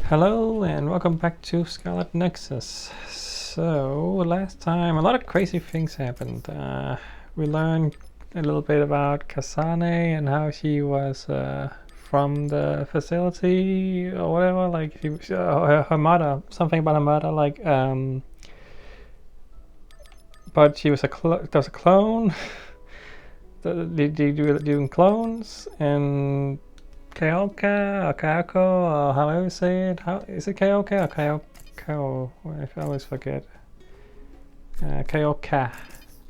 Hello and welcome back to Scarlet Nexus. So last time a lot of crazy things happened. We learned a little bit about Kasane and how she was from the facility or whatever. Like her mother, something about her mother. Like but she was there was a clone. Doing clones and Kaoka or Kaoko or however you say it. How is it, Kaoka or Kaoko? I always forget. Kaoka.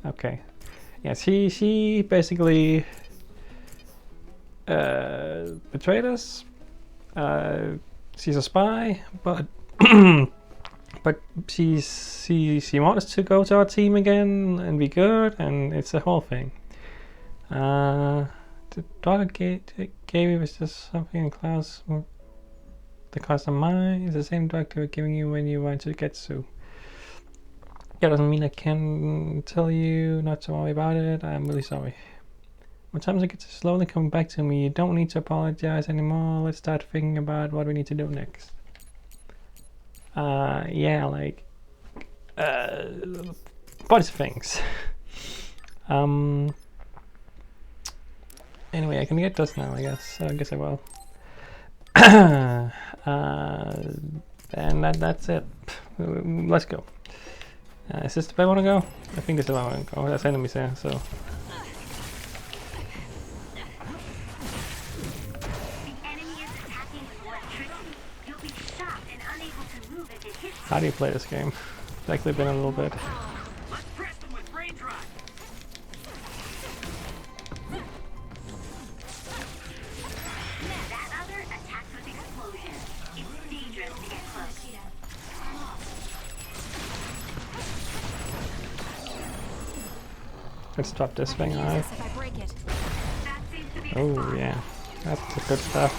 Okay. Yeah, she basically betrayed us. She's a spy, but but she wants to go to our team again and be good, and it's a whole thing. The dog gave you was just something in class. The class of mine is the same drug they were giving you when you went to Getsu. Yeah, doesn't mean I can tell you not to worry about it. I'm really sorry. When times it gets slowly coming back to me, you don't need to apologize anymore. Let's start thinking about what we need to do next. Yeah, like bunch of things. Anyway, I can get this now, I guess. I guess I will. And that's it. Let's go. Is this the way I want to go? I think this is the way I want to go. There's enemies there, so. How do you play this game? It's actually been a little bit. Let's drop this thing on. Oh yeah, that's the good stuff.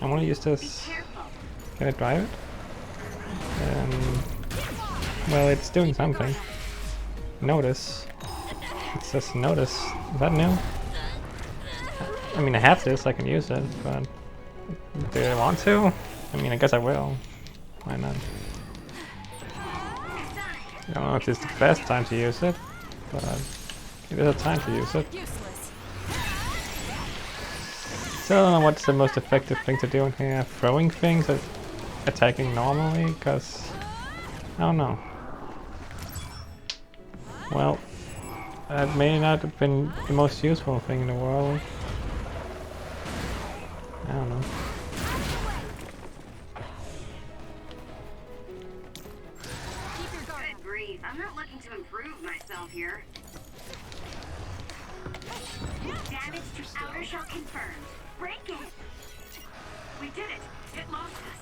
I want to use this. Can I drive it? Well, it's doing something. Notice. It says notice. Is that new? I mean, I have this. I can use it, but do I want to? I mean, I guess I will. Why not? I don't know if it's the best time to use it, but it is a time to use it. So I don't know what's the most effective thing to do in here. Throwing things or attacking normally, because I don't know. Well, that may not have been the most useful thing in the world. I don't know. Good grief, I'm not looking to improve myself here. Damage to outer shell confirmed. Break it! We did it! It lost us!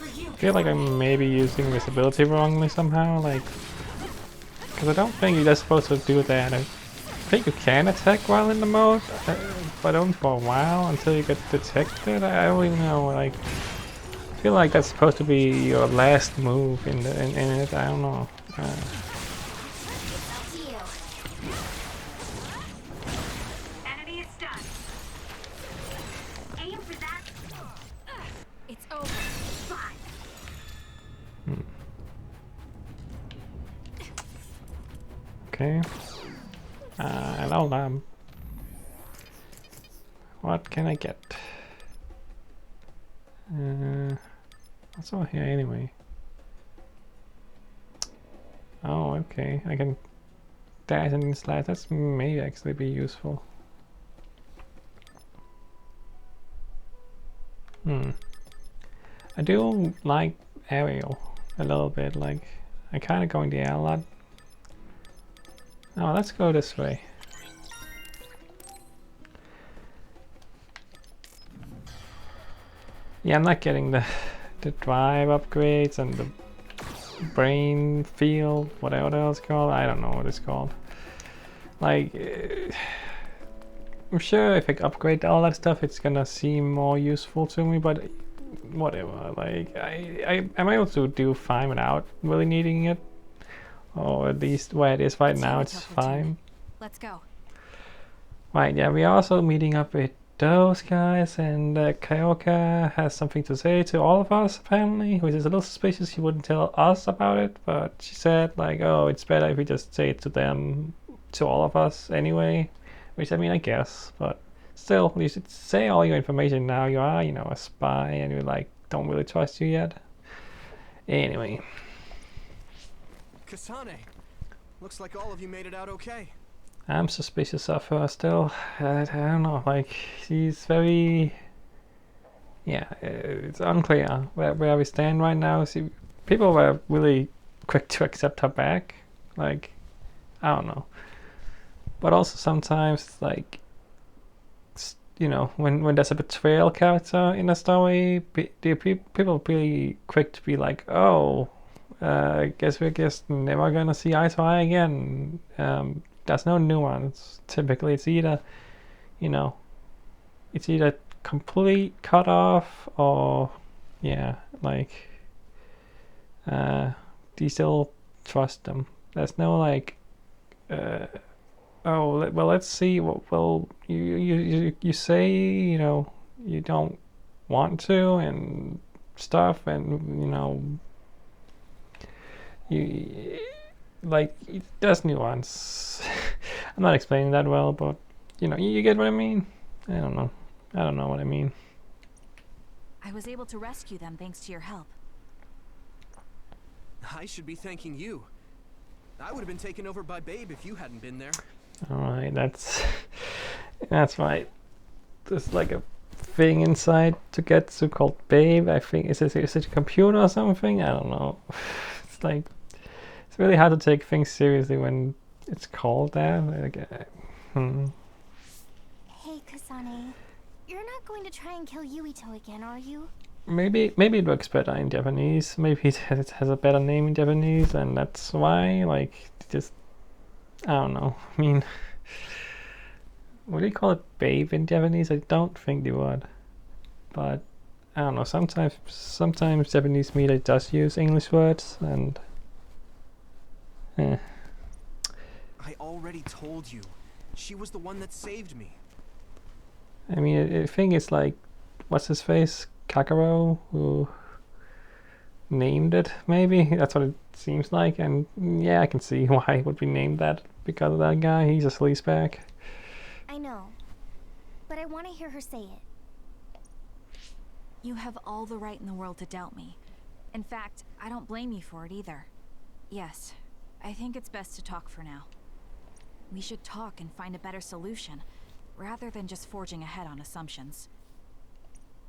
I feel like I'm maybe using visibility wrongly somehow, like, because I don't think you're just supposed to do that. I think you can attack while in the mode, but only for a while until you get detected. I don't even know, like, I feel like that's supposed to be your last move in it. I don't know. Enemy is stunned. Aim for that. It's over. Fine. Okay. Hello, what can I get? What's over here anyway? Oh, okay. I can dash and slash. That's may actually be useful. I do like aerial a little bit. Like, I kind of go in the air a lot. Oh, let's go this way. Yeah, I'm not getting the drive upgrades and the brain field, whatever it's called. I don't know what it's called. Like, I'm sure if I upgrade all that stuff, it's gonna seem more useful to me, but whatever. Like, I'm able to do fine without really needing it. or at least where it is right It's now, Yumito it's platoon. fine. Let's go. Right, yeah, we're also meeting up with those guys, and Kyoka has something to say to all of us, apparently, which is a little suspicious. She wouldn't tell us about it, but she said, like, oh, it's better if we just say it to them, to all of us anyway, which, I mean, I guess, but still, you should say all your information now. You are, you know, a spy, and we, like, don't really trust you yet. Anyway. Kasane, looks like all of you made it out okay. I'm suspicious of her still. I don't know, like, she's very... Yeah, it's unclear where we stand right now. See, people were really quick to accept her back. Like, I don't know. But also sometimes, like, you know, when there's a betrayal character in a story, people really quick to be like, oh, I guess we're just never gonna see eye to eye again. There's no nuance. Typically, it's either, you know, it's either complete cut off or, yeah, like, do you still trust them? There's no like, oh, well, let's see. Well, you say, you know, you don't want to and stuff, and you know, you like there's nuance. I'm not explaining that well, but you know, you get what I mean. I don't know what I mean. I was able to rescue them thanks to your help. I should be thanking you. I would have been taken over by Babe if you hadn't been there. All right, that's right. There's like a thing inside Togetsu called Babe. I think is it a computer or something? I don't know. It's like it's really hard to take things seriously when it's called that. Like, Hey, Kasane. You're not going to try and kill Yuito again, are you? Maybe it works better in Japanese. Maybe it has a better name in Japanese, and that's why. Like, just I don't know. I mean, would they call it babe in Japanese? I don't think they would. But I don't know. Sometimes Japanese media does use English words, and I already told you. She was the one that saved me. I mean, I think it's like, what's his face? Kakaro, who named it, maybe? That's what it seems like, and yeah, I can see why it would be named that, because of that guy. He's a sleazebag. I know. But I want to hear her say it. You have all the right in the world to doubt me. In fact, I don't blame you for it either. Yes, I think it's best to talk for now. We should talk and find a better solution, rather than just forging ahead on assumptions.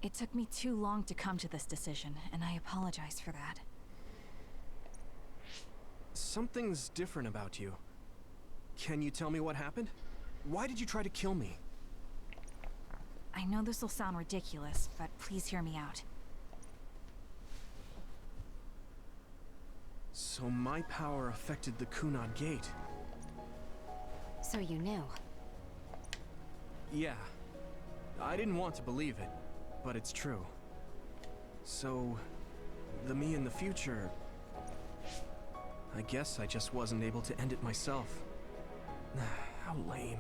It took me too long to come to this decision, and I apologize for that. Something's different about you. Can you tell me what happened? Why did you try to kill me? I know this will sound ridiculous, but please hear me out. So my power affected the Kunad Gate. So you knew. Yeah. I didn't want to believe it, but it's true. So, the me in the future... I guess I just wasn't able to end it myself. How lame.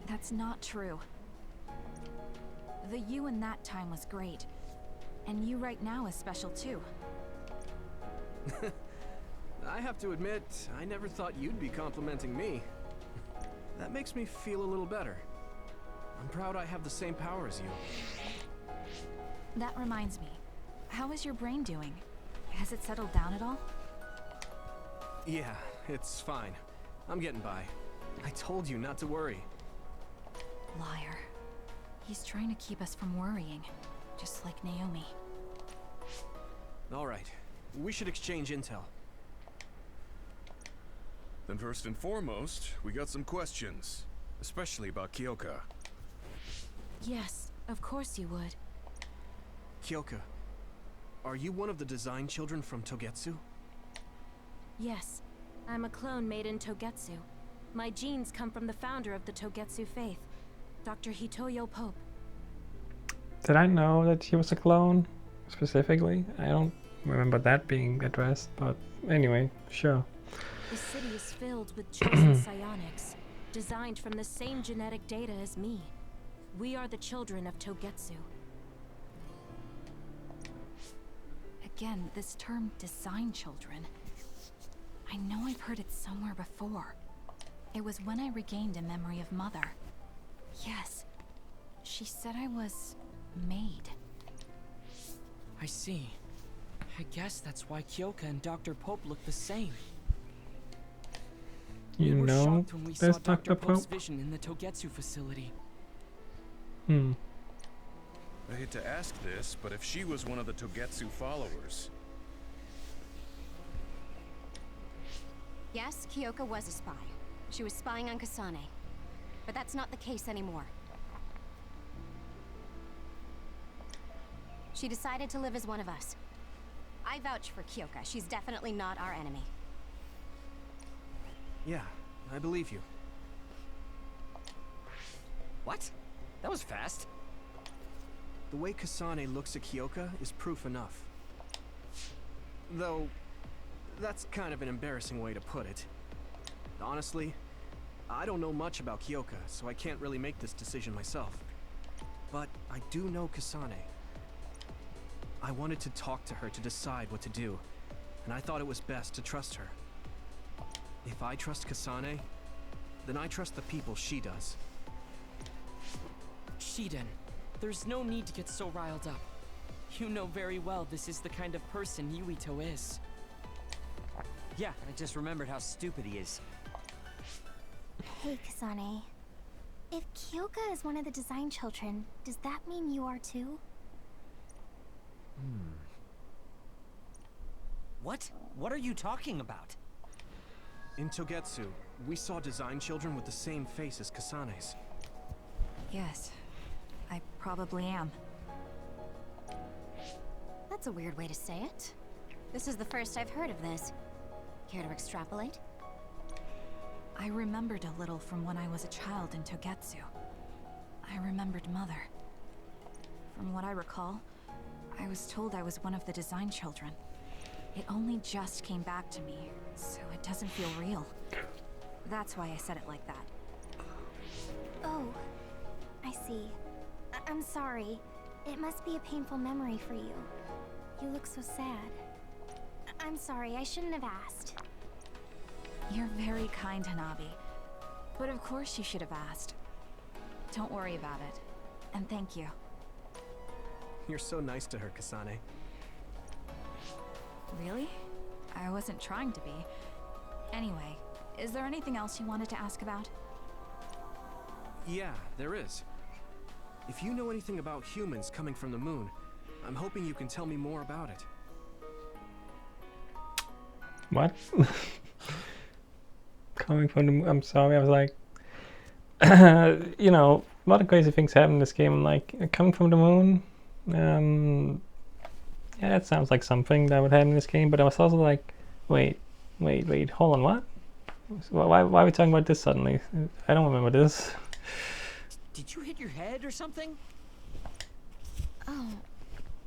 That's not true. The you in that time was great. And you right now is special too. I have to admit, I never thought you'd be complimenting me. That makes me feel a little better. I'm proud I have the same power as you. That reminds me. How is your brain doing? Has it settled down at all? Yeah, it's fine. I'm getting by. I told you not to worry. Liar. He's trying to keep us from worrying, just like Naomi. All right. We should exchange intel. Then first and foremost, we got some questions, especially about Kyoka. Yes, of course you would. Kyoka, are you one of the design children from Togetsu? Yes. I'm a clone made in Togetsu. My genes come from the founder of the Togetsu faith, Dr. Hitoyo Pope. Did I know that he was a clone, specifically? I don't remember that being addressed, but anyway, sure. The city is filled with chosen psionics, designed from the same genetic data as me. We are the children of Togetsu. Again, this term design children. I know I've heard it somewhere before. It was when I regained a memory of Mother. Yes. She said I was made. I see. I guess that's why Kyoka and Dr. Pope look the same. You We were know shocked when we there's saw Dr. Dr. Pope's Pope? vision in the Togetsu facility. Hmm. I hate to ask this, but if she was one of the Togetsu followers, Yes, Kyoka was a spy. She was spying on Kasane. But that's not the case anymore. She decided to live as one of us. I vouch for Kyoka. She's definitely not our enemy. Yeah, I believe you. What? That was fast. The way Kasane looks at Kyoka is proof enough. Though, that's kind of an embarrassing way to put it. Honestly, I don't know much about Kyoka, so I can't really make this decision myself. But I do know Kasane. I wanted to talk to her to decide what to do, and I thought it was best to trust her. If I trust Kasane, then I trust the people she does. Shiden, there's no need to get so riled up. You know very well this is the kind of person Yuito is. Yeah, I just remembered how stupid he is. Hey, Kasane. If Kyoka is one of the design children, does that mean you are too? What? What are you talking about? In Togetsu, we saw design children with the same face as Kasane's. Yes. I probably am. That's a weird way to say it. This is the first I've heard of this. Care to extrapolate? I remembered a little from when I was a child in Togetsu. I remembered Mother. From what I recall, I was told I was one of the design children. It only just came back to me, so it doesn't feel real. That's why I said it like that. Oh, I see. I'm sorry. It must be a painful memory for you. You look so sad. I'm sorry, I shouldn't have asked. You're very kind, Hanabi. But of course you should have asked. Don't worry about it. And thank you. You're so nice to her, Kasane. Really? I wasn't trying to be. Anyway, is there anything else you wanted to ask about? Yeah, there is. If you know anything about humans coming from the moon, I'm hoping you can tell me more about it. What? Coming from the I'm sorry, I was like, you know, a lot of crazy things happen in this game. Like, coming from the moon, yeah, that sounds like something that would happen in this game, but I was also like, wait, hold on, what? Why are we talking about this suddenly? I don't remember this. Did you hit your head or something? Oh,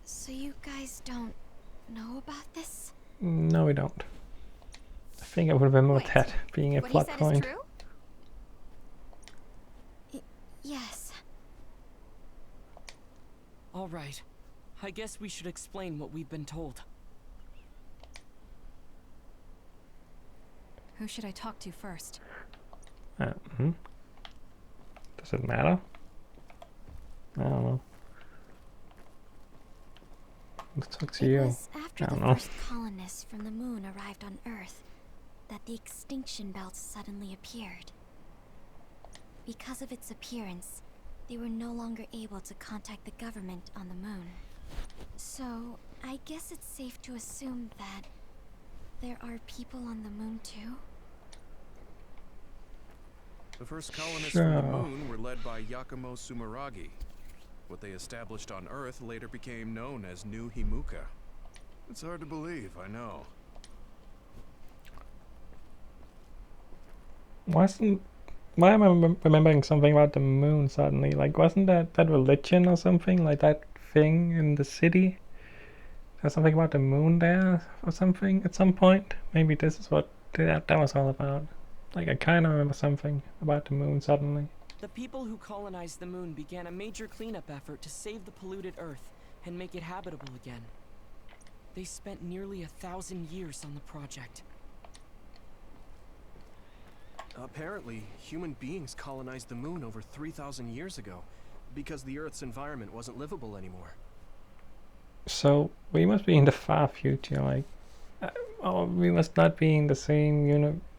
so you guys don't know about this? No, we don't. I think I would remember Wait, that being a What he plot said point. is true? Yes. All right. I guess we should explain what we've been told. Who should I talk to first? Hmm? Does it matter? I don't know. Let's talk to It you. was after I the don't know. first colonists from the moon arrived on Earth that the extinction belt suddenly appeared. Because of its appearance, they were no longer able to contact the government on the moon. So, I guess it's safe to assume that there are people on the moon too? the first colonists from the Sure. moon were led by Yakumo Sumeragi. What they established on Earth later became known as New Himuka. It's hard to believe, I know. Why am I remembering something about the moon suddenly? Like, wasn't that religion or something? Like that thing in the city? There's something about the moon there or something at some point. Maybe this is what that was all about. Like, I kind of remember something about the moon suddenly. The people who colonized the moon began a major cleanup effort to save the polluted Earth and make it habitable again. They spent nearly 1,000 years on the project. Apparently, human beings colonized the moon over 3,000 years ago, because the Earth's environment wasn't livable anymore. So we must be in the far future, like, or we must not be in the same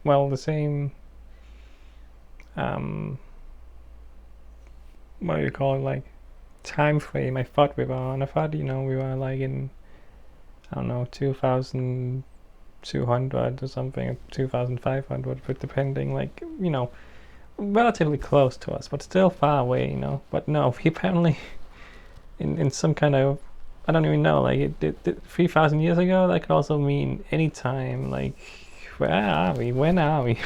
the same, what do you call it, like, time frame I thought we were on. I thought, we were like in, I don't know, 2200 or something, 2500, but depending, like, relatively close to us, but still far away, But no, we apparently in some kind of, I don't even know, like, it 3,000 years ago, that could also mean any time, like, where are we? When are we?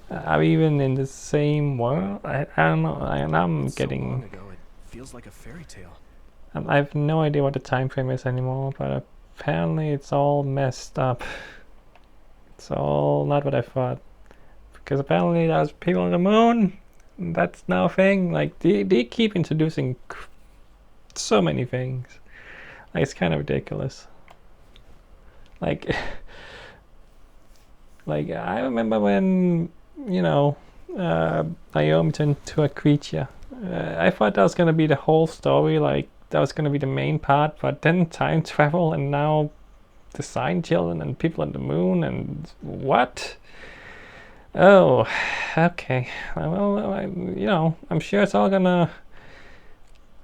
Are we even in the same world? I don't know. I'm It's getting... so long ago, it feels like a fairy tale. I have no idea what the time frame is anymore, but apparently it's all messed up. It's all not what I thought. Because apparently there's people on the moon. That's now a thing. Like, they keep introducing so many things. Like, it's kind of ridiculous. Like, like, I remember when, Naomi turned into a creature. I thought that was going to be the whole story, like, that was going to be the main part, but then time travel, and now the Sign Children and people on the moon, and what? Oh, okay. Well, I'm sure it's all gonna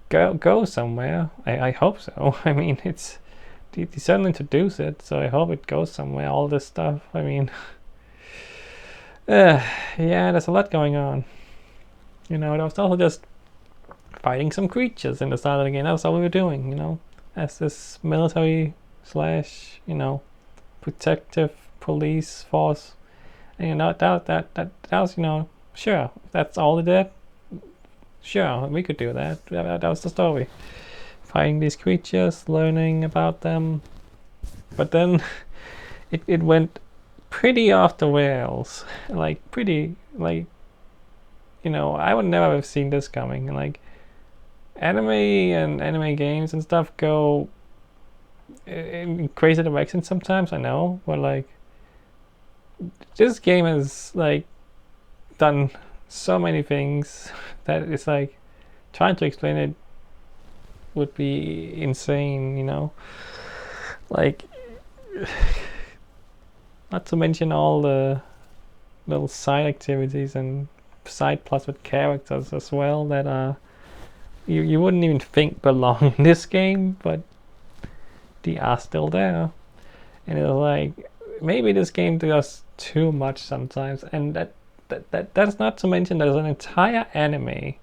go somewhere. I hope so. I mean, they certainly introduce it, so I hope it goes somewhere, all this stuff. I mean, yeah, there's a lot going on. There was also just fighting some creatures in the start of the game. That was all we were doing, as this military / protective police force. And that was, sure, if that's all they did, sure, we could do that. That was the story. Fighting these creatures, learning about them. But then it went pretty off the rails. I would never have seen this coming. Like, anime and anime games and stuff go in crazy directions sometimes, I know, but like, this game has like done so many things that it's like trying to explain it would be insane, like, not to mention all the little side activities and side plots with characters as well that are you wouldn't even think belong in this game, but they are still there. And it's like, maybe this game does too much sometimes, and that's not to mention there's an entire anime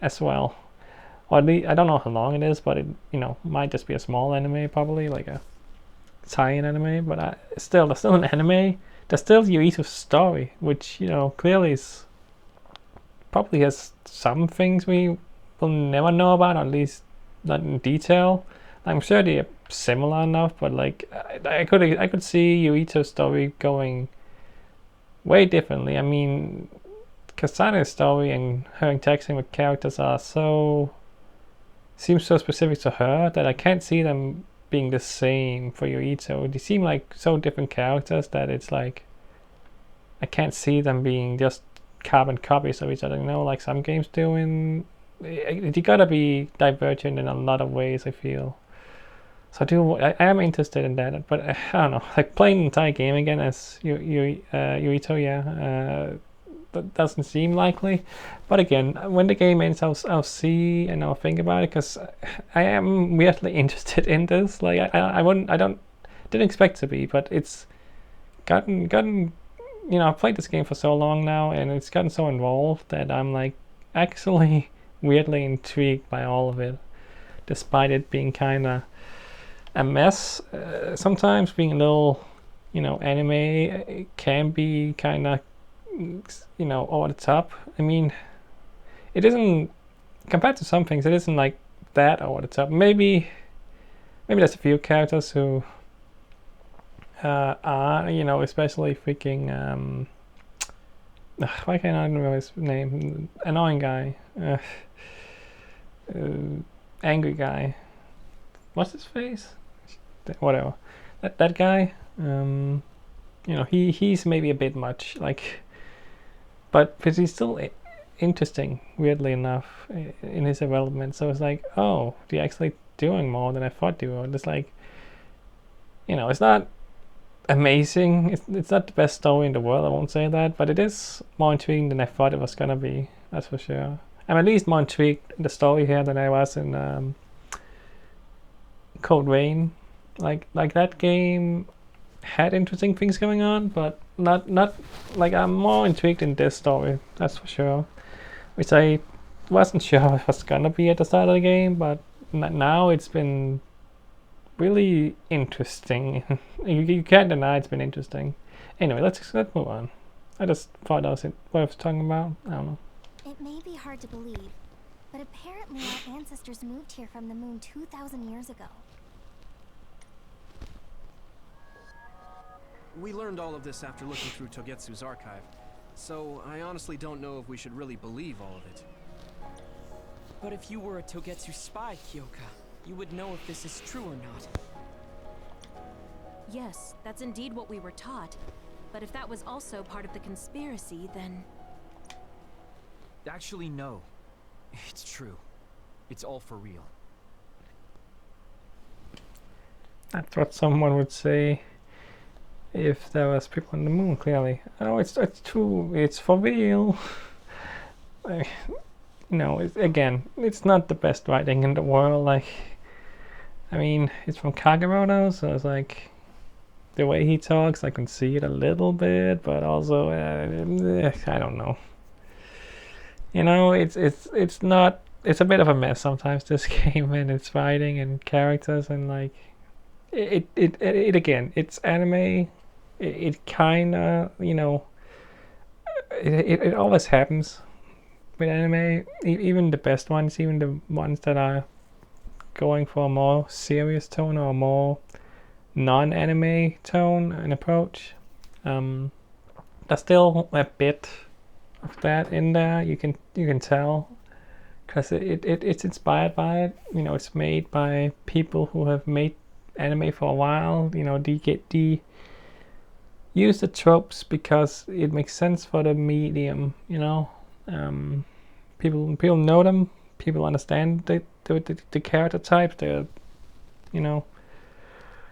as well. Or at least, I don't know how long it is, but it might just be a small anime, probably like a tie-in anime. But there's still an anime. There's still Yuito's story, which clearly probably has some things we will never know about, or at least not in detail. I'm sure they're similar enough, but like, I could see Yuito's story going way differently. I mean, Kasane's story and her interacting with characters seems so specific to her that I can't see them being the same for Yuito. They seem like so different characters that it's like, I can't see them being just carbon copies of each other, like some games do. You gotta be divergent in a lot of ways, I feel. So I am interested in that, but I don't know, like playing the entire game again as Yuito, that doesn't seem likely. But again, when the game ends, I'll see and I'll think about it, because I am weirdly interested in this. Like, didn't expect to be, but it's gotten I've played this game for so long now, and it's gotten so involved that I'm like actually weirdly intrigued by all of it, despite it being kind of a mess. Sometimes being a little, anime can be kind of, over the top. I mean, it isn't, compared to some things, it isn't like that over the top. Maybe maybe there's a few characters who are, you know, especially freaking why can't I remember his name? Annoying guy, angry guy. What's his face? Whatever. That guy. You know, he's maybe a bit much, like, but he's still interesting, weirdly enough, in his development. So it's like, oh, they're actually doing more than I thought they were. It's like, you know, it's not amazing. It's not the best story in the world, I won't say that, but it is more intriguing than I thought it was gonna be. That's for sure. I'm at least more intrigued in the story here than I was in Code Vein. Like that game had interesting things going on, but not like, I'm more intrigued in this story. That's for sure. Which I wasn't sure it was gonna be at the start of the game, but now it's been really interesting. you can't deny it's been interesting. Anyway, let's move on. I just thought that was what I was talking about. I don't know. It may be hard to believe, but apparently our ancestors moved here from the moon 2,000 years ago. We learned all of this after looking through Togetsu's archive, so I honestly don't know if we should really believe all of it. But if you were a Togetsu spy, Kyoka, you would know if this is true or not. Yes, that's indeed what we were taught. But if that was also part of the conspiracy, then... Actually, no. It's true. It's all for real. That's what someone would say if there was people on the moon, clearly. Oh, it's true. It's for real. No, again, it's not the best writing in the world. Like, I mean, it's from Kagero though, so it's like the way he talks, I can see it a little bit, but also I don't know. You know, it's not. It's a bit of a mess sometimes, this game, and its writing and characters, and like it again, it's anime. It kind of, you know, it always happens with anime. Even the best ones, even the ones that are going for a more serious tone or a more non-anime tone and approach, there's still a bit of that in there. You can tell, because it's inspired by it. You know, it's made by people who have made anime for a while. You know, they use the tropes because it makes sense for the medium. You know, people know them. People understand the character types. The, you know,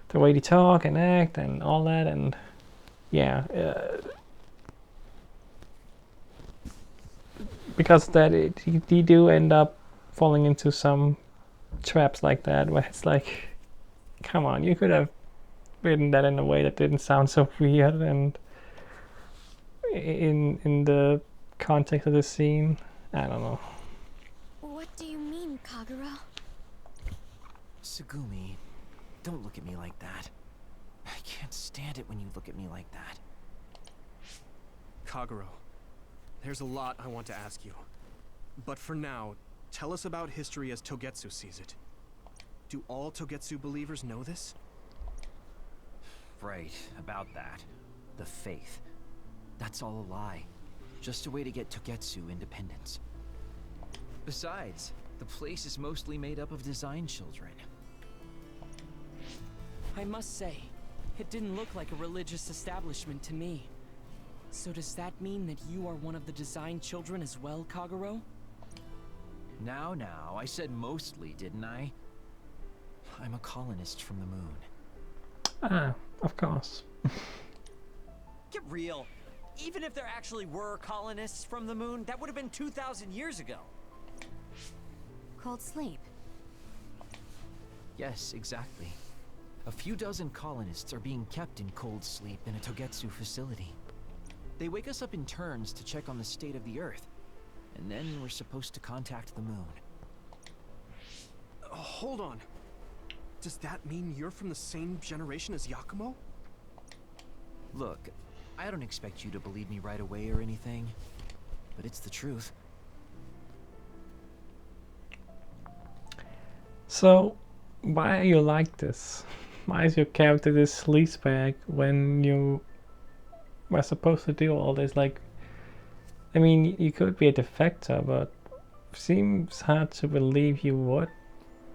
the way they talk and act and all that, and yeah. Because that they do end up falling into some traps like that, where it's like, come on, you could have written that in a way that didn't sound so weird and in the context of the scene. I don't know. What do you mean, Kagero? Tsugumi, don't look at me like that. I can't stand it when you look at me like that. Kagero, there's a lot I want to ask you. But for now, tell us about history as Togetsu sees it. Do all Togetsu believers know this? Right, about that. The faith. That's all a lie. Just a way to get Togetsu independence. Besides, the place is mostly made up of design children. I must say, it didn't look like a religious establishment to me. So does that mean that you are one of the design children as well, Kagero? Now, I said mostly, didn't I? I'm a colonist from the moon. Ah, of course. Get real. Even if there actually were colonists from the moon, that would have been 2,000 years ago. Cold sleep. Yes, exactly. A few dozen colonists are being kept in cold sleep in a Togetsu facility. They wake us up in turns to check on the state of the Earth, and then we're supposed to contact the moon. Hold on. Does that mean you're from the same generation as Yakumo? Look, I don't expect you to believe me right away or anything, but it's the truth. So, why are you like this? Why is your character this sleazebag when you were supposed to do all this? Like, I mean, you could be a defector, but seems hard to believe you would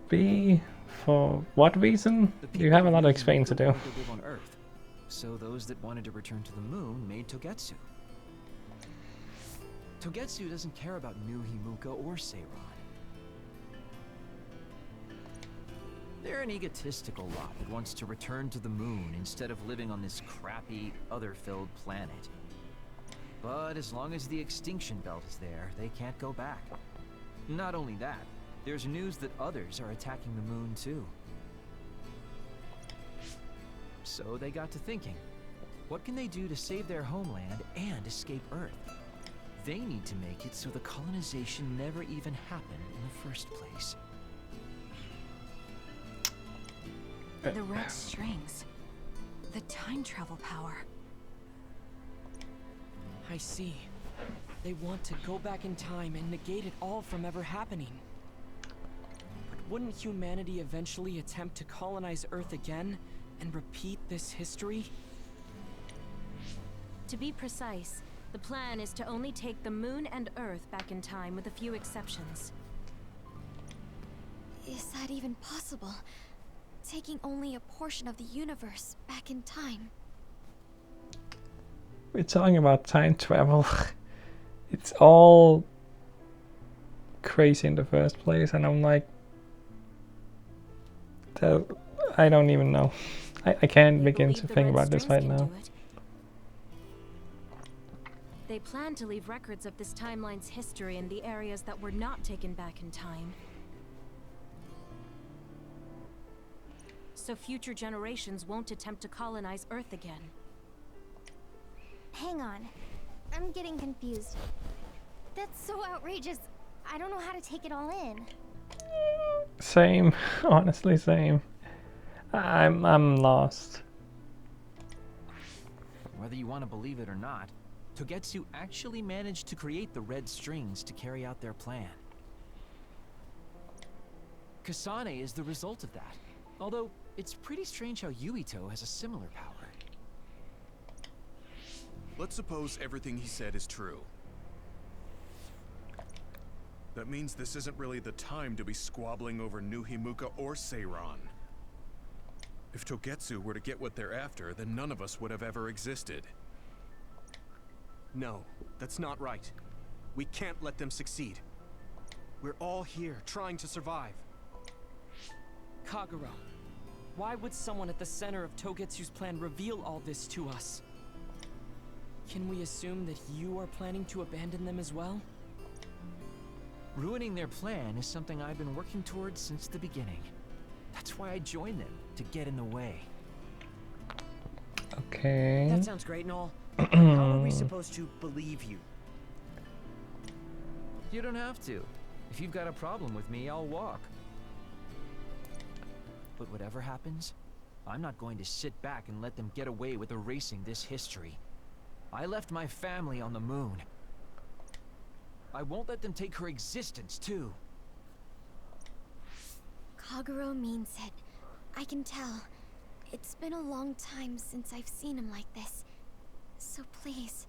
be. For what reason? You have a lot of explaining to do. Wanted to live on Earth, so those that wanted to return to the moon made Togetsu. Togetsu doesn't care about New Himuka or Seiran. They're an egotistical lot that wants to return to the moon instead of living on this crappy, other-filled planet. But as long as the extinction belt is there, they can't go back. Not only that, there's news that others are attacking the moon too. So they got to thinking, what can they do to save their homeland and escape Earth? They need to make it so the colonization never even happened in the first place. The red strings. The time travel power. I see. They want to go back in time and negate it all from ever happening. But wouldn't humanity eventually attempt to colonize Earth again and repeat this history? To be precise, the plan is to only take the moon and Earth back in time with a few exceptions. Is that even possible? Taking only a portion of the universe back in time. We're talking about time travel. It's all crazy in the first place, and I'm like, I don't even know. I can't begin to think about this right now. They plan to leave records of this timeline's history in the areas that were not taken back in time. So future generations won't attempt to colonize Earth again. Hang on. I'm getting confused. That's so outrageous. I don't know how to take it all in. Same, honestly, same. I'm lost. Whether you want to believe it or not, Togetsu actually managed to create the red strings to carry out their plan. Kasane is the result of that. Although, it's pretty strange how Yuito has a similar power. Let's suppose everything he said is true. That means this isn't really the time to be squabbling over New Himuka or Seiran. If Togetsu were to get what they're after, then none of us would have ever existed. No, that's not right. We can't let them succeed. We're all here, trying to survive. Kagero, why would someone at the center of Togetsu's plan reveal all this to us? Can we assume that you are planning to abandon them as well? Ruining their plan is something I've been working towards since the beginning. That's why I joined them, to get in the way. Okay. That sounds great and all. How are we supposed to believe you? You don't have to. If you've got a problem with me, I'll walk. But whatever happens, I'm not going to sit back and let them get away with erasing this history. I left my family on the moon. I won't let them take her existence, too. Kagero means it. I can tell. It's been a long time since I've seen him like this. So please,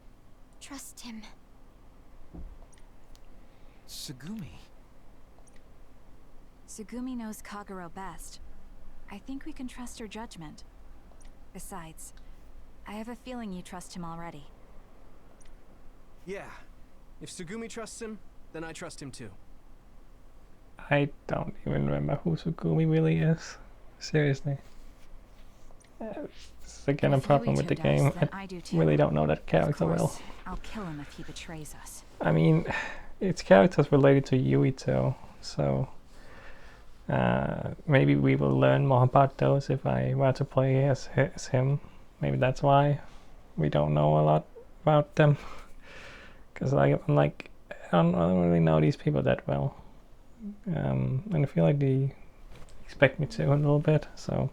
trust him. Tsugumi. Tsugumi knows Kagero best. I think we can trust her judgment. Besides, I have a feeling you trust him already. Yeah. If Tsugumi trusts him, then I trust him too. I don't even remember who Tsugumi really is. Seriously. It's again a problem with the game. I really don't know that character well. I'll kill him if he betrays us. I mean, it's characters related to Yuito, so maybe we will learn more about those if I were to play as him. Maybe that's why we don't know a lot about them. Because I don't really know these people that well. And I feel like they expect me to a little bit, so...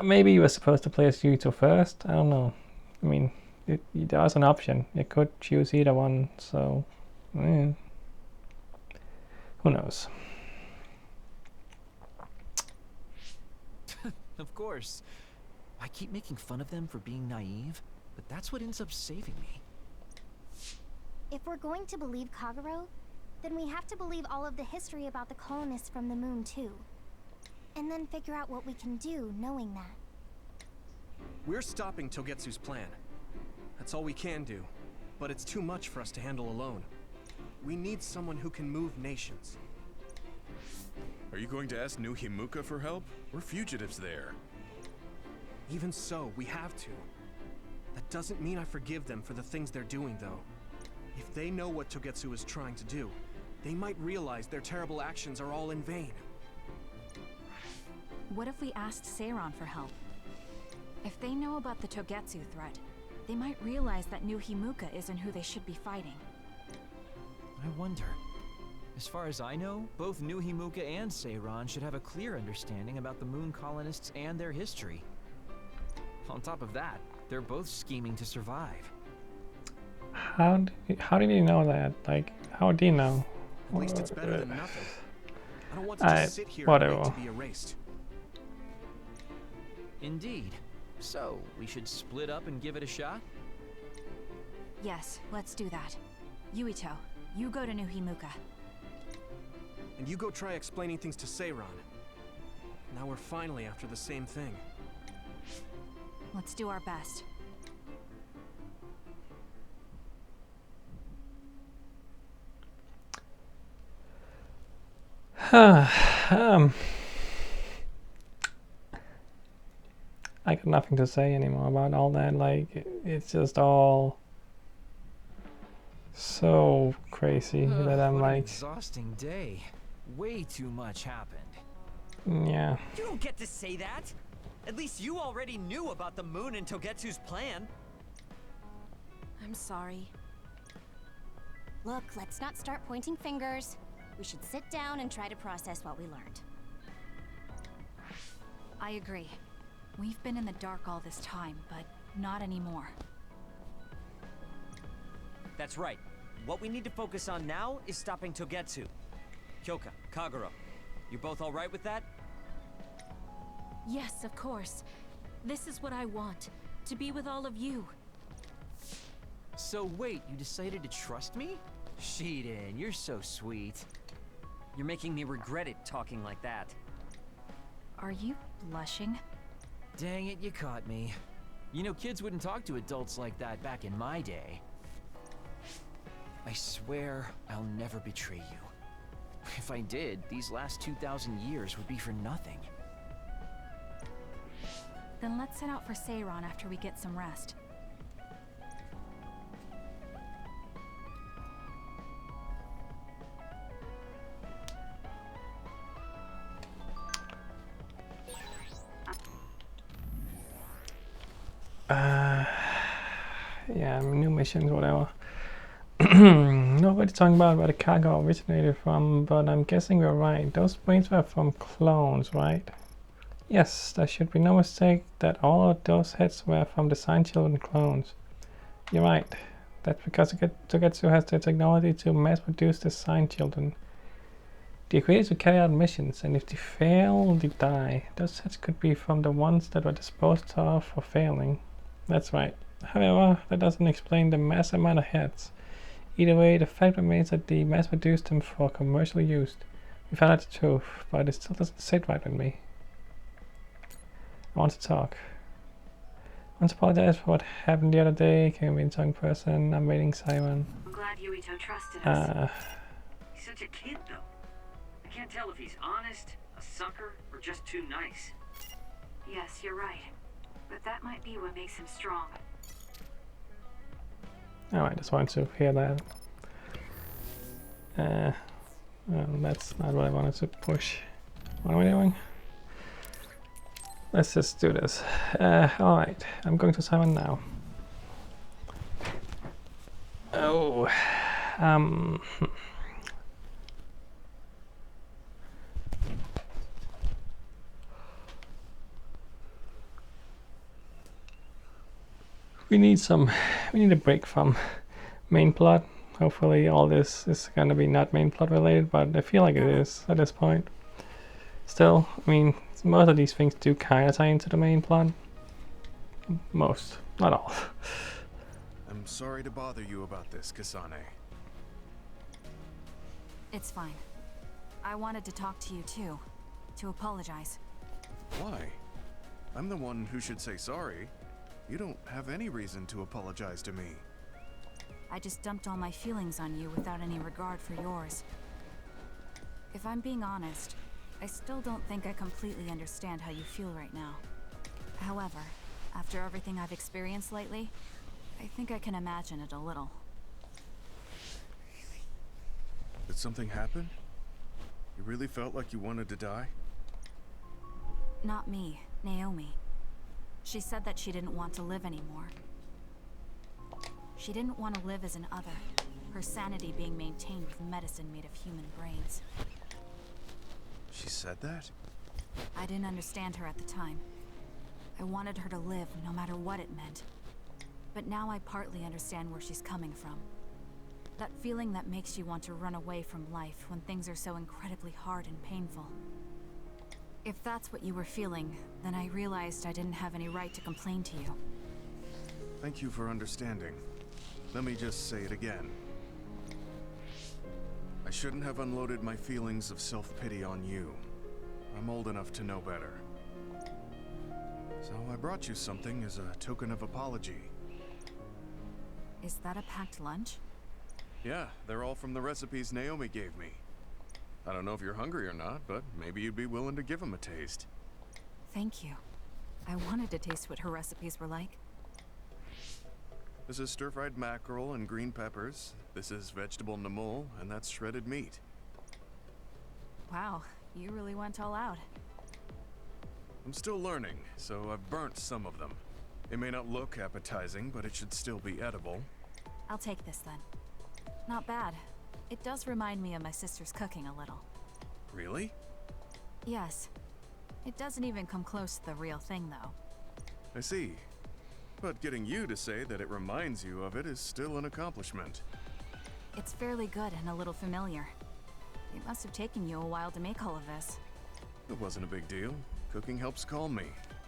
maybe you were supposed to play as Yuito first, I don't know. I mean, there was an option. You could choose either one, so... who knows? Of course. I keep making fun of them for being naive, but that's what ends up saving me. If we're going to believe Kagero, then we have to believe all of the history about the colonists from the moon too. And then figure out what we can do knowing that. We're stopping Togetsu's plan. That's all we can do. But it's too much for us to handle alone. We need someone who can move nations. Are you going to ask New Himuka for help? We're fugitives there. Even so, we have to. That doesn't mean I forgive them for the things they're doing, though. If they know what Togetsu is trying to do, they might realize their terrible actions are all in vain. What if we asked Seiran for help? If they know about the Togetsu threat, they might realize that New Himuka isn't who they should be fighting. I wonder. As far as I know, both New Himuka and Seiran should have a clear understanding about the moon colonists and their history. On top of that, they're both scheming to survive. How did you know that? Like, how did you know? At least it's better than nothing. I don't want to just sit here and wait to be erased. Indeed. So, we should split up and give it a shot? Yes, let's do that. Yuito, you go to New Himuka. And you go try explaining things to Seiran. Now we're finally after the same thing. Let's do our best. I got nothing to say anymore about all that. Like, it's just all so crazy that I'm like, exhausting day. Way too much happened. Yeah. You don't get to say that. At least you already knew about the moon and Togetsu's plan. I'm sorry. Look, let's not start pointing fingers. We should sit down and try to process what we learned. I agree. We've been in the dark all this time, but not anymore. That's right. What we need to focus on now is stopping Togetsu. Kyoka, Kagero, you both all right with that? Yes, of course. This is what I want. To be with all of you. So wait, you decided to trust me? Shiden, you're so sweet. You're making me regret it talking like that. Are you blushing? Dang it, you caught me. You know, kids wouldn't talk to adults like that back in my day. I swear I'll never betray you. If I did, these last 2,000 years would be for nothing. Then let's set out for Seiran after we get some rest. Yeah, new missions, whatever. Nobody's talking about where the cargo originated from, but I'm guessing we're right. Those brains were from clones, right? Yes, there should be no mistake that all of those heads were from the Sign Children clones. You're right. That's because Togetsu has the technology to mass produce the Sign Children. They're created to carry out missions, and if they fail, they die. Those heads could be from the ones that were disposed of for failing. That's right. However, that doesn't explain the mass amount of heads. Either way, the fact remains that they mass produced them for commercial use. We found out the truth, but it still doesn't sit right with me. I want to talk. I want to apologize for what happened the other day. Can we be in tongue person? I'm waiting, Simon. I'm glad Yuito trusted us. He's such a kid, though. I can't tell if he's honest, a sucker, or just too nice. Yes, you're right. But that might be what makes him strong. Oh, I just wanted to hear that. Well, that's not what I wanted to push. What am I doing? Let's just do this. Alright, I'm going to Simon now. Oh, we need a break from main plot. Hopefully all this is gonna be not main plot related, but I feel like it is at this point. Still, I mean, most of these things do kind of tie into the main plot. Most, not all. I'm sorry to bother you about this, Kasane. It's fine. I wanted to talk to you too. To apologize. Why? I'm the one who should say sorry. You don't have any reason to apologize to me. I just dumped all my feelings on you without any regard for yours. If I'm being honest, I still don't think I completely understand how you feel right now. However, after everything I've experienced lately, I think I can imagine it a little. Did something happen? You really felt like you wanted to die? Not me, Naomi. She said that she didn't want to live anymore. She didn't want to live as an other, her sanity being maintained with medicine made of human brains. She said that? I didn't understand her at the time. I wanted her to live no matter what it meant. But now I partly understand where she's coming from. That feeling that makes you want to run away from life when things are so incredibly hard and painful. If that's what you were feeling, then I realized I didn't have any right to complain to you. Thank you for understanding. Let me just say it again. I shouldn't have unloaded my feelings of self-pity on you. I'm old enough to know better. So I brought you something as a token of apology. Is that a packed lunch? Yeah, they're all from the recipes Naomi gave me. I don't know if you're hungry or not, but maybe you'd be willing to give them a taste. Thank you. I wanted to taste what her recipes were like. This is stir-fried mackerel and green peppers. This is vegetable namul, and that's shredded meat. Wow, you really went all out. I'm still learning, so I've burnt some of them. It may not look appetizing, but it should still be edible. I'll take this then. Not bad. It does remind me of my sister's cooking a little. Really? Yes. It doesn't even come close to the real thing, though. I see. But getting you to say that it reminds you of it is still an accomplishment. It's fairly good and a little familiar. It must have taken you a while to make all of this. It wasn't a big deal. Cooking helps calm me.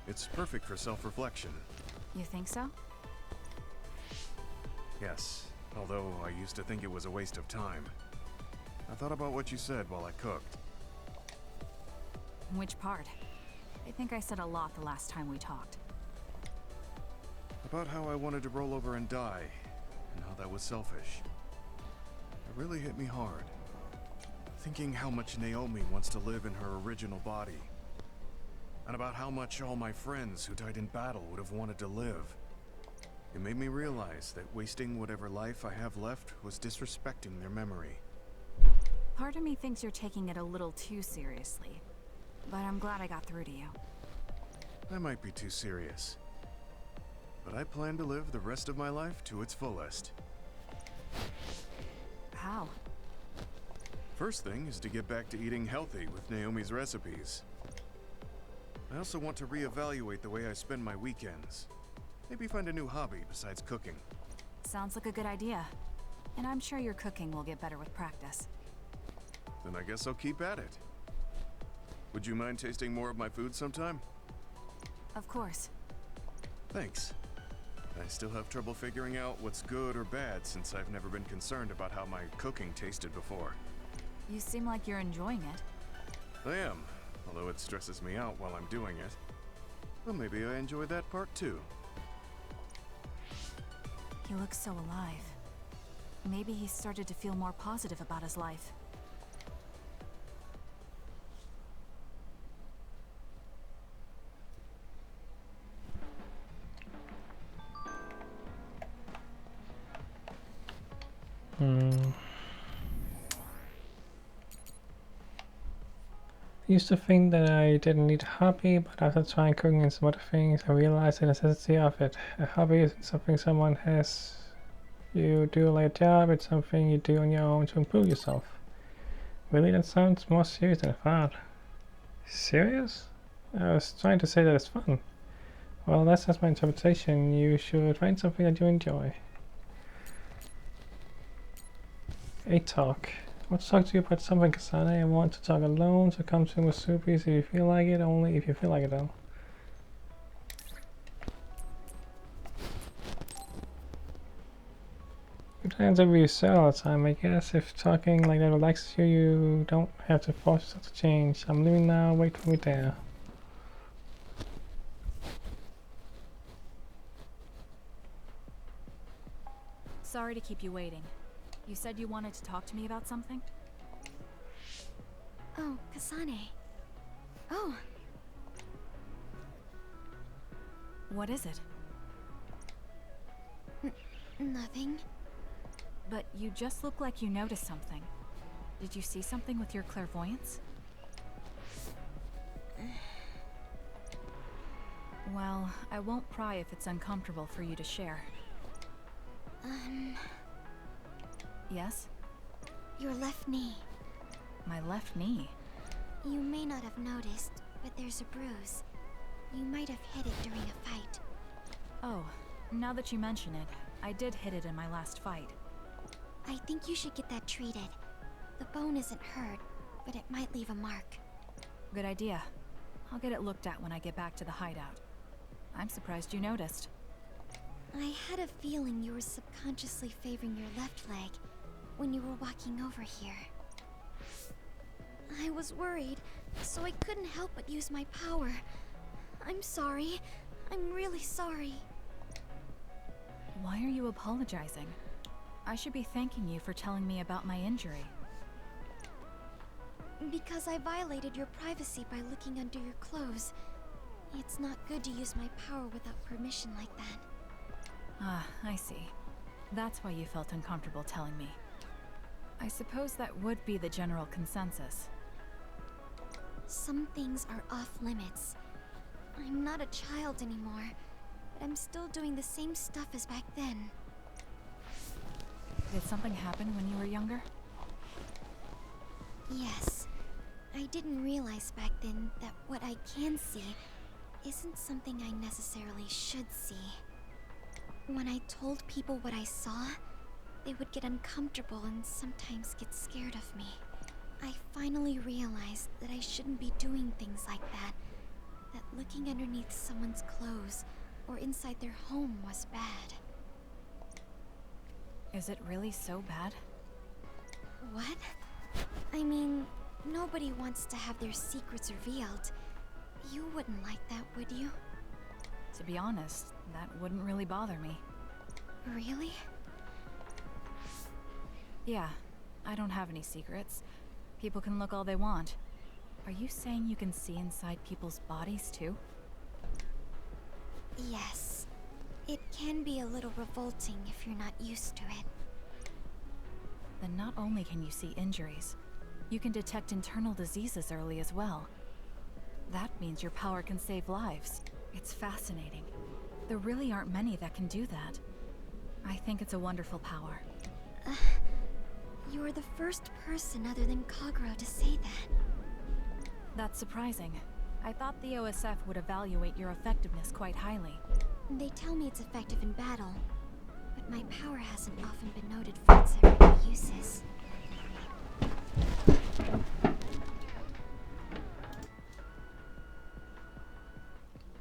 It's perfect for self-reflection. You think so? Yes, although I used to think it was a waste of time. I thought about what you said while I cooked. Which part? I think I said a lot the last time we talked. About how I wanted to roll over and die, and how that was selfish. It really hit me hard. Thinking how much Naomi wants to live in her original body. And about how much all my friends who died in battle would have wanted to live. It made me realize that wasting whatever life I have left was disrespecting their memory. Part of me thinks you're taking it a little too seriously, but I'm glad I got through to you. I might be too serious, but I plan to live the rest of my life to its fullest. How? First thing is to get back to eating healthy with Naomi's recipes. I also want to reevaluate the way I spend my weekends. Maybe find a new hobby besides cooking. Sounds like a good idea. And I'm sure your cooking will get better with practice. Then I guess I'll keep at it. Would you mind tasting more of my food sometime? Of course. Thanks. I still have trouble figuring out what's good or bad since I've never been concerned about how my cooking tasted before. You seem like you're enjoying it. I am, although it stresses me out while I'm doing it. Well, maybe I enjoy that part too. He looks so alive. Maybe he started to feel more positive about his life. I used to think that I didn't need a hobby, but after trying cooking and some other things, I realized the necessity of it. A hobby isn't something someone has you do like a job, it's something you do on your own to improve yourself. Really, that sounds more serious than I thought. Serious? I was trying to say that it's fun. Well, that's just my interpretation. You should find something that you enjoy. A talk. want to talk to you about something, Kasane. I want to talk alone, so come to me with soupies if you feel like it, only if you feel like it though. Good times every you say all the time, I guess. If talking like that relaxes you, you don't have to force yourself to change. I'm leaving now, wait for me there. Sorry to keep you waiting. You said you wanted to talk to me about something? Oh, Kasane. Oh, What is it? nothing. But you just look like you noticed something. Did you see something with your clairvoyance? Well, I won't pry if it's uncomfortable for you to share. Yes? Your left knee. My left knee? You may not have noticed, but there's a bruise. You might have hit it during a fight. Oh, now that you mention it, I did hit it in my last fight. I think you should get that treated. The bone isn't hurt, but it might leave a mark. Good idea. I'll get it looked at when I get back to the hideout. I'm surprised you noticed. I had a feeling you were subconsciously favoring your left leg when you were walking over here. I was worried, so I couldn't help but use my power. I'm sorry. I'm really sorry. Why are you apologizing? I should be thanking you for telling me about my injury. Because I violated your privacy by looking under your clothes. It's not good to use my power without permission like that. Ah, I see. That's why you felt uncomfortable telling me. I suppose that would be the general consensus. Some things are off limits. I'm not a child anymore, but I'm still doing the same stuff as back then. Did something happen when you were younger? Yes. I didn't realize back then that what I can see isn't something I necessarily should see. When I told people what I saw, they would get uncomfortable and sometimes get scared of me. I finally realized that I shouldn't be doing things like that. That looking underneath someone's clothes or inside their home was bad. Is it really so bad? What? I mean, nobody wants to have their secrets revealed. You wouldn't like that, would you? To be honest, that wouldn't really bother me. Really? Yeah, I don't have any secrets. People can look all they want. Are you saying you can see inside people's bodies too? Yes. It can be a little revolting if you're not used to it. Then not only can you see injuries, you can detect internal diseases early as well. That means your power can save lives. It's fascinating. There really aren't many that can do that. I think it's a wonderful power. You're the first person other than Kagero to say that. That's surprising. I thought the OSF would evaluate your effectiveness quite highly. They tell me it's effective in battle, but my power hasn't often been noted for its everyday uses.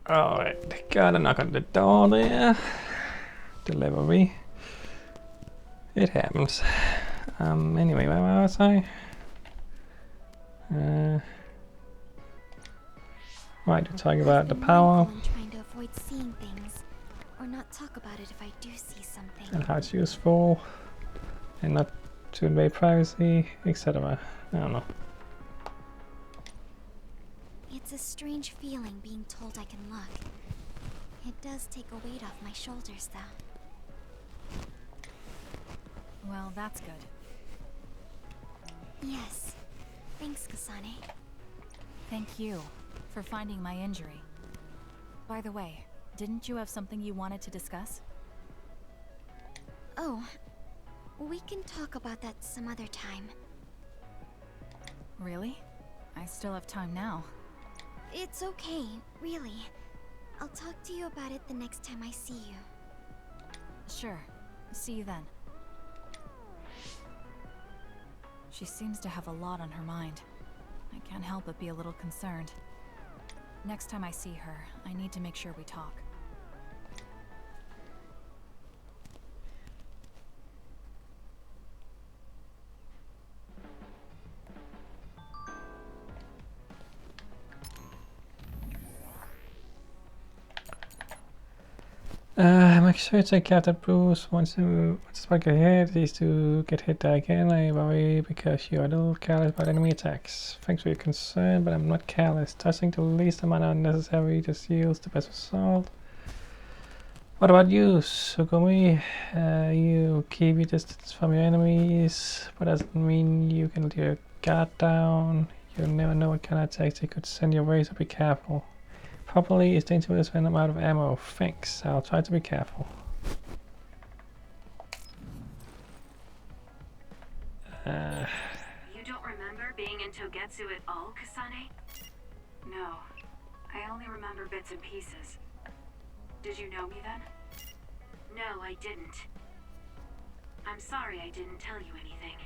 Alright, gotta knock on the door there. Delivery. It happens. Anyway, where was I? Right, to talk about the power. I'm trying to avoid seeing things, or not talk about it if I do see something. And how it's useful. And not to invade privacy, etc. I don't know. It's a strange feeling being told I can look. It does take a weight off my shoulders, though. Well, that's good. Yes. Thanks, Kasane. Thank you for finding my injury. By the way, didn't you have something you wanted to discuss? Oh, we can talk about that some other time. Really? I still have time now. It's okay, really. I'll talk to you about it the next time I see you. Sure. See you then. She seems to have a lot on her mind. I can't help but be a little concerned. Next time I see her, I need to make sure we talk. Make sure to take out that Bruce once the spike get hit, is to get hit again. I worry because you are a little careless about enemy attacks. Thanks for your concern, but I'm not careless. Touching the least amount unnecessary just yields the best result. What about you, Sugumi? You keep your distance from your enemies, but doesn't mean you can let your guard down. You'll never know what kind of attacks they could send your way, so be careful. Probably is dangerous when I'm out of ammo. Thanks. I'll try to be careful. You don't remember being in Togetsu at all, Kasane? No. I only remember bits and pieces. Did you know me then? No, I didn't. I'm sorry I didn't tell you anything.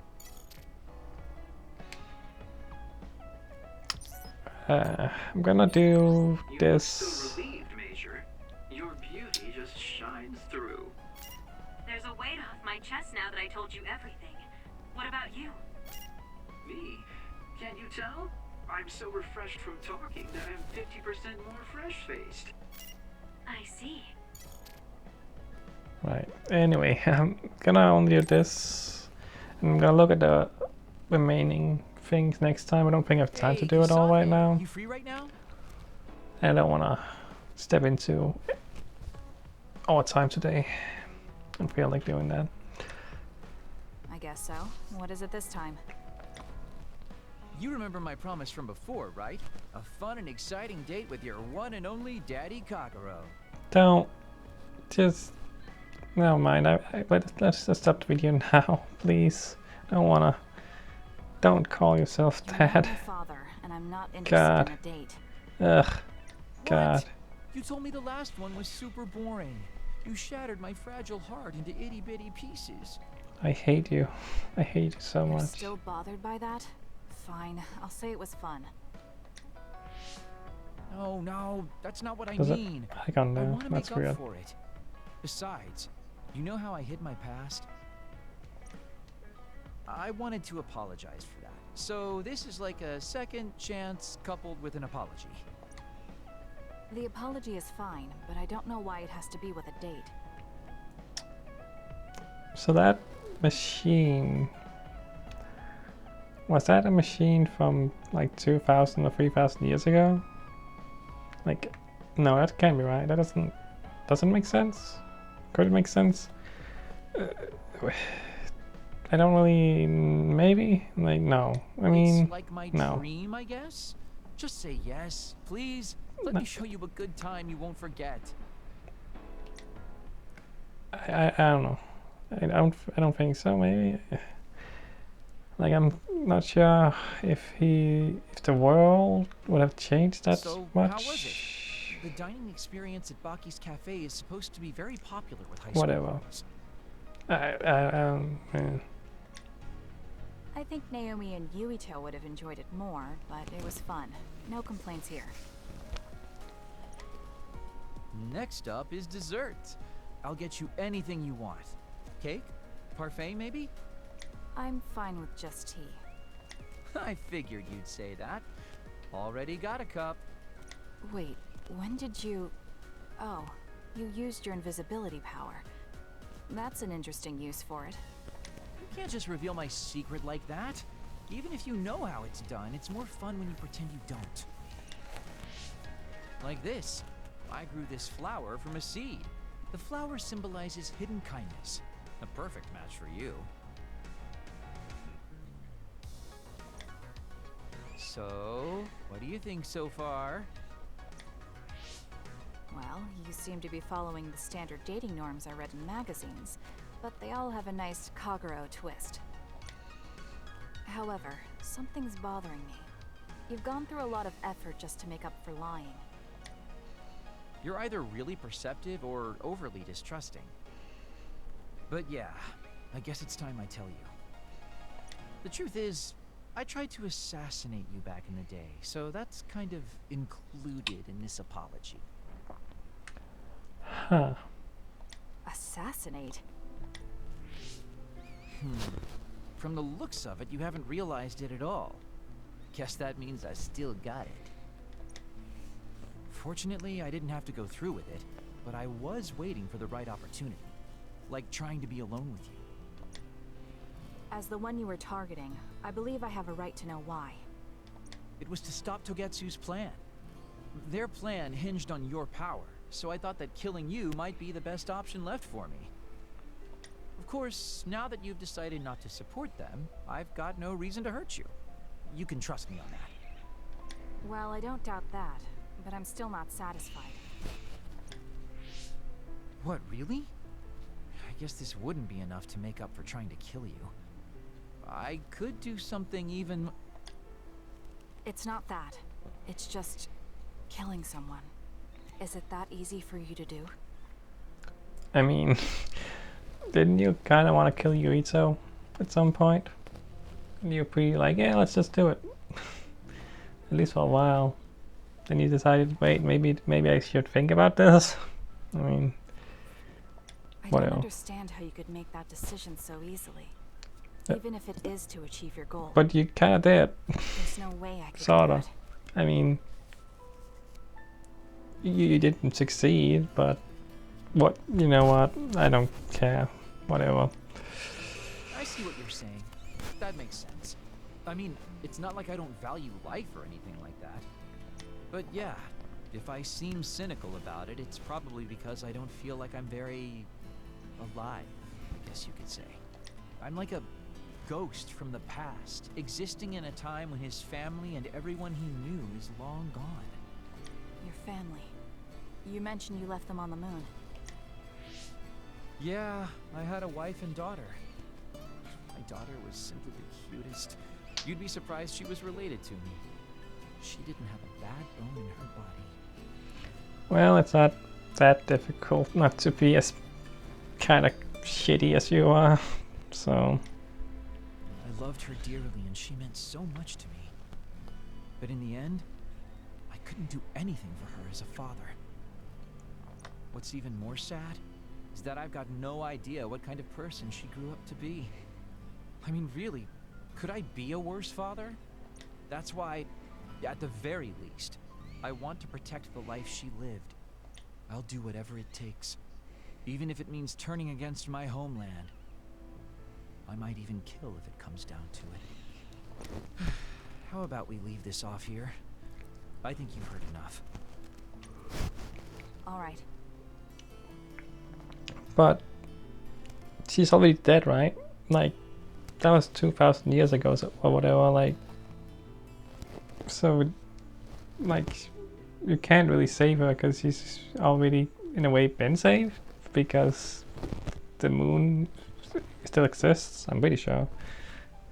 I'm gonna do this. So relieved, Major. Your beauty just shines through. There's a weight off my chest now that I told you everything. What about you? Me? Can't you tell? I'm so refreshed from talking that I'm 50% more fresh-faced. I see. Right. Anyway, I'm gonna only do this. I'm gonna look at the remaining things next time. I don't think I have time to do it all right now. You free right now? I don't wanna step into our time today. I don't feel like doing that. I guess so. What is it this time? You remember my promise from before, right? A fun and exciting date with your one and only Daddy Kagero. Don't. Just. Never mind. Let's just stop the video now, please. I don't wanna. Don't call yourself Dad. I'm father, and I'm not interested God. in a date. Ugh. God. What? You told me the last one was super boring. You shattered my fragile heart into itty-bitty pieces. I hate you. I hate you so You're much. still bothered by that? Fine. I'll say it was fun. Oh no, that's not what I Does it? mean. I don't know. want to That's make weird. up for it. Besides, you know how I hid my past? I wanted to apologize for that. So this is like a second chance coupled with an apology. The apology is fine, but I don't know why it has to be with a date. So that machine, was that a machine from like 2,000 or 3,000 years ago? Like, no, that can't be right. That doesn't make sense. Could it make sense? I don't really, maybe, like, no. I mean, it's like my no. dream, I guess. Just say yes, please. Let me show you a good time you won't forget. I don't know. I don't think so. Maybe. Like, I'm not sure if the world would have changed that So, much. how was it? The dining experience at Baki's Cafe is supposed to be very popular with high Whatever. schoolers. Yeah. I think Naomi and Yuito would have enjoyed it more, but it was fun. No complaints here. Next up is dessert. I'll get you anything you want. Cake? Parfait, maybe? I'm fine with just tea. I figured you'd say that. Already got a cup. Wait, when did you... Oh, you used your invisibility power. That's an interesting use for it. You can't just reveal my secret like that. Even if you know how it's done, it's more fun when you pretend you don't. Like this. I grew this flower from a seed. The flower symbolizes hidden kindness. A perfect match for you. So, what do you think so far? Well, you seem to be following the standard dating norms I read in magazines, but they all have a nice Kagero twist. However, something's bothering me. You've gone through a lot of effort just to make up for lying. You're either really perceptive or overly distrusting. But yeah, I guess it's time I tell you. The truth is, I tried to assassinate you back in the day, so that's kind of included in this apology. Huh. Assassinate? From the looks of it, you haven't realized it at all. Guess that means I still got it. Fortunately, I didn't have to go through with it, but I was waiting for the right opportunity. Like trying to be alone with you. As the one you were targeting, I believe I have a right to know why. It was to stop Togetsu's plan. Their plan hinged on your power, so I thought that killing you might be the best option left for me. Of course, now that you've decided not to support them, I've got no reason to hurt you. You can trust me on that. Well, I don't doubt that, but I'm still not satisfied. What, really? I guess this wouldn't be enough to make up for trying to kill you. I could do something even... It's not that. It's just killing someone. Is it that easy for you to do? I mean, didn't you kind of want to kill Yuito at some point? And you were pretty like, yeah, let's just do it. At least for a while. Then you decided, wait, maybe I should think about this. I mean, I what don't else? understand how you could make that decision so easily. Even if it is to achieve your goal. But you kind of did. There's no way I could Sorta. do it. I mean, you didn't succeed, but what? You know what? I don't care. Whatever. I see what you're saying. That makes sense. I mean, it's not like I don't value life or anything like that. But yeah, if I seem cynical about it, it's probably because I don't feel like I'm very alive, I guess you could say. I'm like a ghost from the past, existing in a time when his family and everyone he knew is long gone. Your family. You mentioned you left them on the moon. Yeah, I had a wife and daughter. My daughter was simply the cutest. You'd be surprised she was related to me. She didn't have a bad bone in her body. Well, it's not that difficult not to be as kind of shitty as you are. So. I loved her dearly and she meant so much to me. But in the end, I couldn't do anything for her as a father. What's even more sad is that I've got no idea what kind of person she grew up to be. I mean, really, could I be a worse father? That's why, at the very least, I want to protect the life she lived. I'll do whatever it takes, even if it means turning against my homeland. I might even kill if it comes down to it. How about we leave this off here? I think you've heard enough. All right. But she's already dead, right? Like, that was 2,000 years ago, so, or whatever. Like, so, like, you can't really save her because she's already, in a way, been saved because the moon still exists. I'm pretty sure.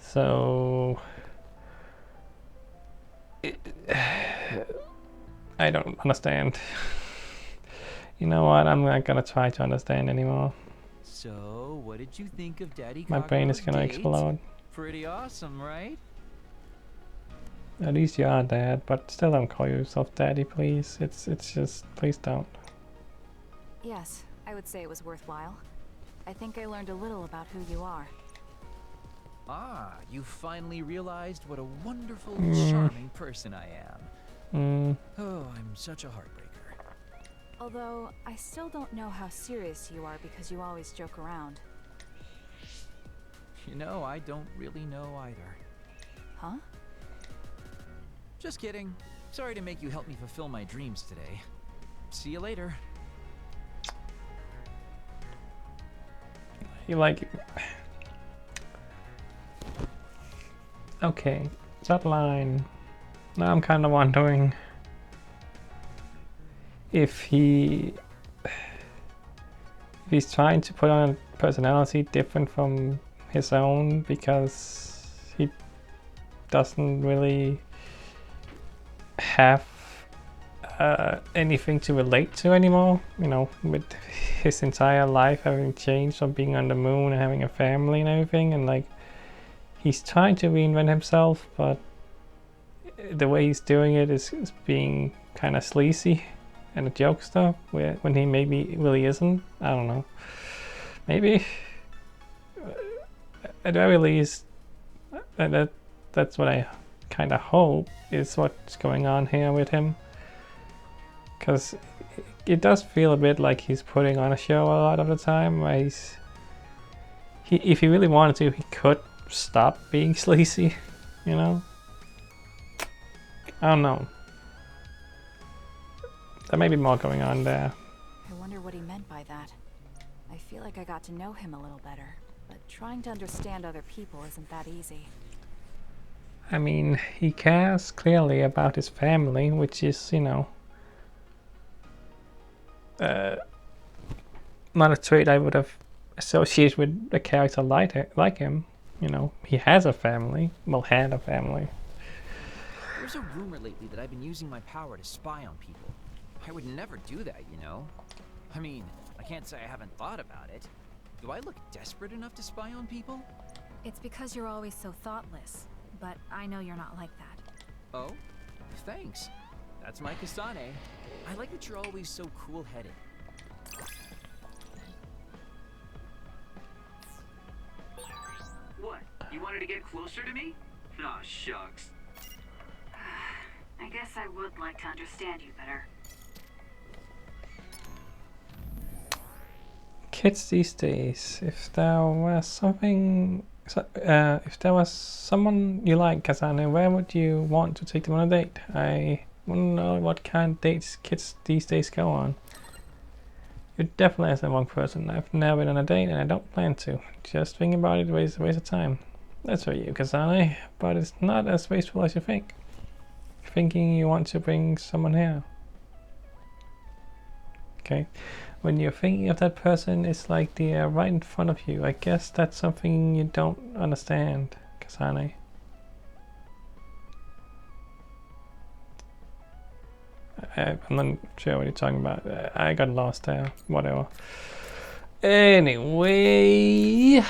So, I don't understand. You know what? I'm not gonna try to understand anymore. So, what did you think of Daddy My brain is gonna date? explode. Pretty awesome, right? At least you are Dad, but still don't call yourself Daddy, please. It's just, please don't. Yes, I would say it was worthwhile. I think I learned a little about who you are. Ah, you finally realized what a wonderful, charming person I am. Oh, I'm such a heartbreaker. Although, I still don't know how serious you are because you always joke around. You know, I don't really know either. Huh? Just kidding. Sorry to make you help me fulfill my dreams today. See you later. You like... Okay, that line. Now I'm kind of wondering if he's trying to put on a personality different from his own because he doesn't really have anything to relate to anymore, you know, with his entire life having changed from being on the moon and having a family and everything, and like he's trying to reinvent himself, but the way he's doing it is being kind of sleazy and a joke stuff, when he maybe really isn't. I don't know. Maybe at the very least, that's what I kind of hope is what's going on here with him, because it does feel a bit like he's putting on a show a lot of the time. Where if he really wanted to, he could stop being sleazy, you know? I don't know. There may be more going on there. I wonder what he meant by that. I feel like I got to know him a little better, but trying to understand other people isn't that easy. I mean, he cares clearly about his family, which is, you know, not a trait I would have associated with a character like him. You know, he has a family. Well, had a family. There's a rumor lately that I've been using my power to spy on people. I would never do that, you know? I mean, I can't say I haven't thought about it. Do I look desperate enough to spy on people? It's because you're always so thoughtless, but I know you're not like that. Oh? Thanks. That's my Kasane. I like that you're always so cool-headed. What? You wanted to get closer to me? Aw, shucks. I guess I would like to understand you better. Kids these days, if there was someone you like, Kasane, where would you want to take them on a date? I want to know what kind of dates kids these days go on. You're definitely the wrong person. I've never been on a date and I don't plan to. Just thinking about it is a waste of time. That's for you, Kasane, but it's not as wasteful as you think. Thinking you want to bring someone here. Okay. When you're thinking of that person, it's like they're right in front of you. I guess that's something you don't understand, Kasane. I'm not sure what you're talking about. I got lost there. Whatever. Anyway,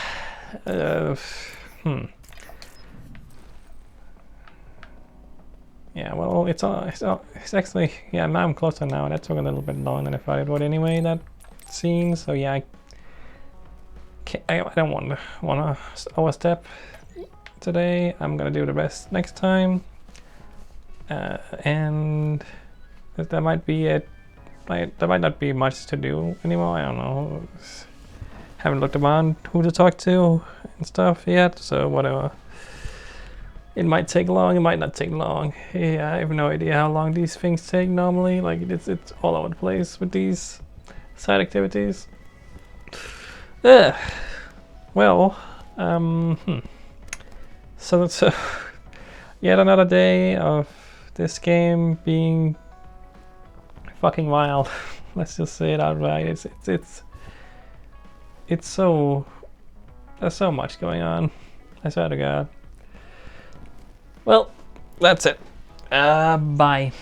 Yeah, well, it's actually, yeah, now I'm closer now. That took a little bit longer than I thought it would anyway, that scene. So yeah, I don't want to overstep today. I'm gonna do the best next time. And there might be there might not be much to do anymore. I don't know. Haven't looked around who to talk to and stuff yet, so whatever. It might take long, it might not take long. Yeah, I have no idea how long these things take normally. Like, it's all over the place with these side activities. Well, so that's yet another day of this game being fucking wild. Let's just say it outright. It's so, there's so much going on. I swear to God. Well, that's it. Bye.